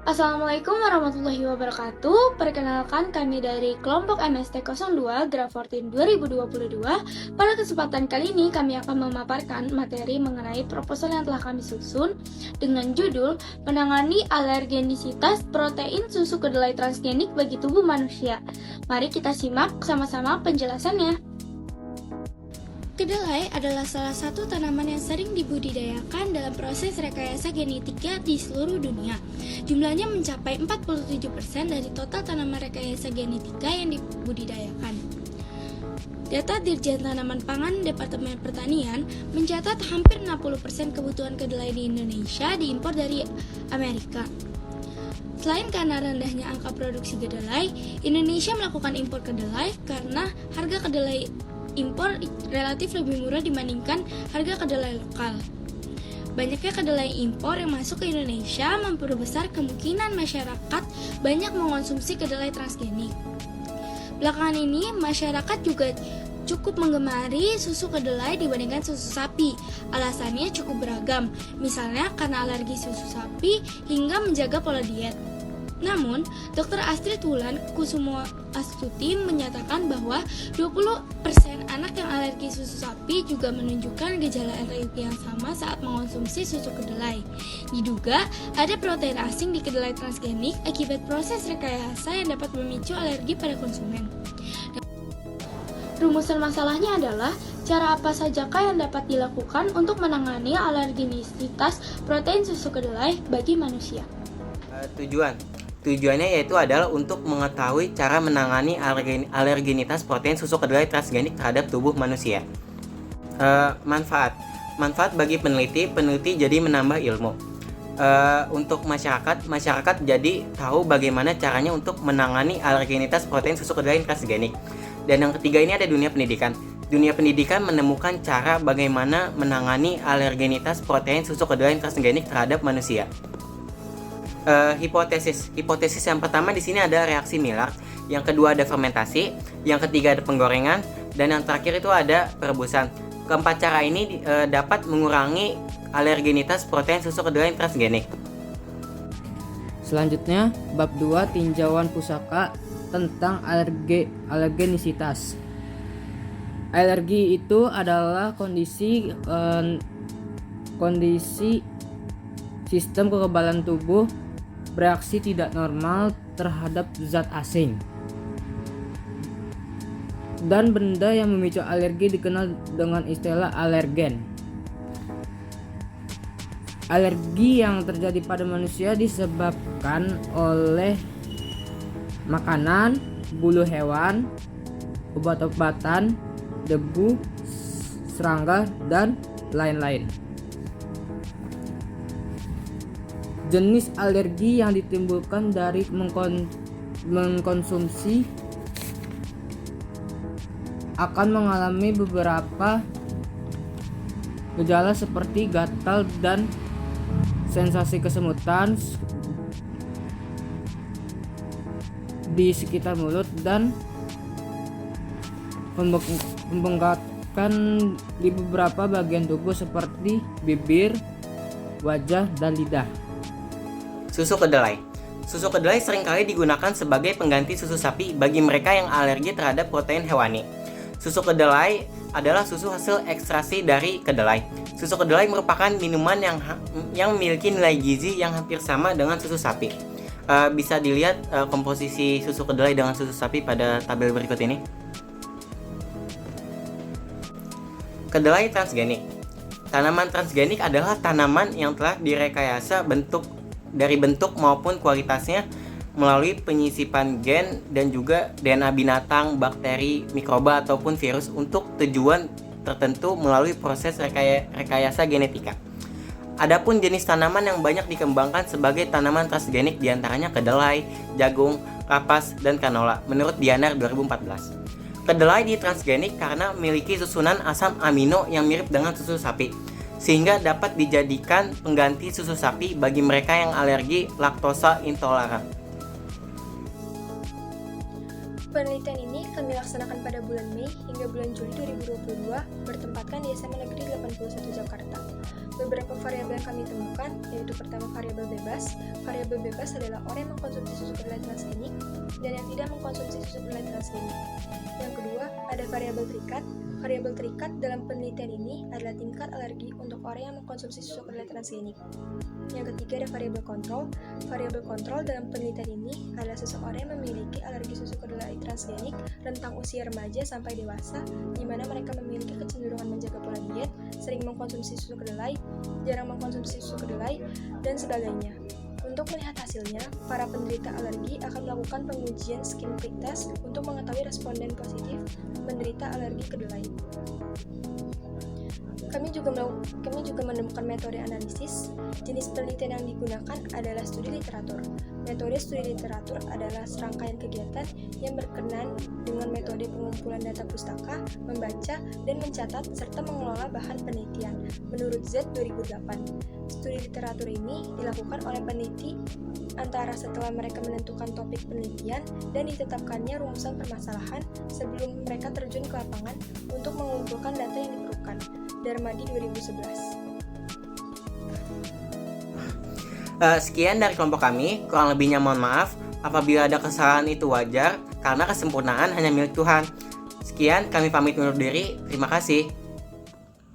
Assalamualaikum warahmatullahi wabarakatuh. Perkenalkan kami dari kelompok MST02 Graf 14 2022. Pada kesempatan kali ini kami akan memaparkan materi mengenai proposal yang telah kami susun dengan judul Menangani alergenisitas protein susu kedelai transgenik bagi tubuh manusia. Mari kita simak sama-sama penjelasannya. Kedelai adalah salah satu tanaman yang sering dibudidayakan dalam proses rekayasa genetika di seluruh dunia. Jumlahnya mencapai 47% dari total tanaman rekayasa genetika yang dibudidayakan. Data Dirjen Tanaman Pangan Departemen Pertanian mencatat hampir 60% kebutuhan kedelai di Indonesia diimpor dari Amerika. Selain karena rendahnya angka produksi kedelai, Indonesia melakukan impor kedelai karena harga kedelai impor relatif lebih murah dibandingkan harga kedelai lokal. Banyaknya kedelai impor yang masuk ke Indonesia memperbesar kemungkinan masyarakat banyak mengonsumsi kedelai transgenik. Belakangan ini, masyarakat juga cukup menggemari susu kedelai dibandingkan susu sapi. Alasannya cukup beragam, misalnya karena alergi susu sapi hingga menjaga pola diet. Namun, Dr. Astrid Wulan Kusumo Astuti menyatakan bahwa 20% anak yang alergi susu sapi juga menunjukkan gejala alergi yang sama saat mengonsumsi susu kedelai. Diduga ada protein asing di kedelai transgenik akibat proses rekayasa yang dapat memicu alergi pada konsumen. Rumusan masalahnya adalah cara apa sajakah yang dapat dilakukan untuk menangani alergenisitas protein susu kedelai bagi manusia? Tujuannya yaitu adalah untuk mengetahui cara menangani alergenitas protein susu kedelai transgenik terhadap tubuh manusia. Manfaat bagi peneliti jadi menambah ilmu. Untuk masyarakat jadi tahu bagaimana caranya untuk menangani alergenitas protein susu kedelai transgenik. Dan yang ketiga ini ada dunia pendidikan. Dunia pendidikan menemukan cara bagaimana menangani alergenitas protein susu kedelai transgenik terhadap manusia. Hipotesis yang pertama di sini ada reaksi Maillard, yang kedua ada fermentasi, yang ketiga ada penggorengan, dan yang terakhir itu ada perebusan. Keempat cara ini dapat mengurangi alergenitas protein susu kedelai transgenik. Selanjutnya, bab 2 tinjauan pusaka tentang alergenisitas. Alergi itu adalah kondisi sistem kekebalan tubuh bereaksi tidak normal terhadap zat asing. Dan benda yang memicu alergi dikenal dengan istilah alergen. Alergi yang terjadi pada manusia disebabkan oleh makanan, bulu hewan, obat-obatan, debu, serangga, dan lain-lain. Jenis alergi yang ditimbulkan dari mengkonsumsi akan mengalami beberapa gejala seperti gatal dan sensasi kesemutan di sekitar mulut dan pembengkakan di beberapa bagian tubuh seperti bibir, wajah, dan lidah. Susu kedelai seringkali digunakan sebagai pengganti susu sapi bagi mereka yang alergi terhadap protein hewani. Susu kedelai adalah susu hasil ekstraksi dari kedelai. Susu kedelai merupakan minuman yang memiliki nilai gizi yang hampir sama dengan susu sapi. Bisa dilihat komposisi susu kedelai dengan susu sapi pada tabel berikut ini. Kedelai transgenik. Tanaman transgenik adalah tanaman yang telah direkayasa dari bentuk maupun kualitasnya melalui penyisipan gen dan juga DNA binatang, bakteri, mikroba ataupun virus untuk tujuan tertentu melalui proses rekayasa genetika. Adapun jenis tanaman yang banyak dikembangkan sebagai tanaman transgenik diantaranya kedelai, jagung, kapas, dan canola menurut Dianar 2014. Kedelai ditransgenik karena memiliki susunan asam amino yang mirip dengan susu sapi, sehingga dapat dijadikan pengganti susu sapi bagi mereka yang alergi laktosa intoleran. Penelitian ini kami laksanakan pada bulan Mei hingga bulan Juli 2022 bertempatkan di SMA Negeri 81 Jakarta. Beberapa variabel yang kami temukan, yaitu pertama variabel bebas. Variabel bebas adalah orang yang mengkonsumsi susu kedelai transgenik dan yang tidak mengkonsumsi susu kedelai transgenik. Yang kedua, ada variabel terikat. Variabel terikat dalam penelitian ini adalah tingkat alergi untuk orang yang mengkonsumsi susu kedelai transgenik. Yang ketiga, ada variabel kontrol. Variabel kontrol dalam penelitian ini adalah seseorang yang memiliki alergi susu kedelai transgenik rentang usia remaja sampai dewasa, di mana mereka memiliki kecenderungan menjaga pola diet, sering mengkonsumsi susu kedelai, jarang mengkonsumsi susu kedelai, dan sebagainya. Untuk melihat hasilnya, para penderita alergi akan melakukan pengujian skin prick test untuk mengetahui responden positif menderita alergi kedelai. Kami juga menemukan metode analisis. Jenis penelitian yang digunakan adalah studi literatur. Metode studi literatur adalah serangkaian kegiatan yang berkenan dengan metode pengumpulan data pustaka, membaca, dan mencatat, serta mengelola bahan penelitian. Menurut Z 2008, studi literatur ini dilakukan oleh peneliti antara setelah mereka menentukan topik penelitian dan ditetapkannya rumusan permasalahan sebelum mereka terjun ke lapangan untuk mengumpulkan data yang diperlukan. Darmadi 2011. Sekian dari kelompok kami, kurang lebihnya mohon maaf. Apabila ada kesalahan itu wajar, karena kesempurnaan hanya milik Tuhan. Sekian, kami pamit undur diri. Terima kasih.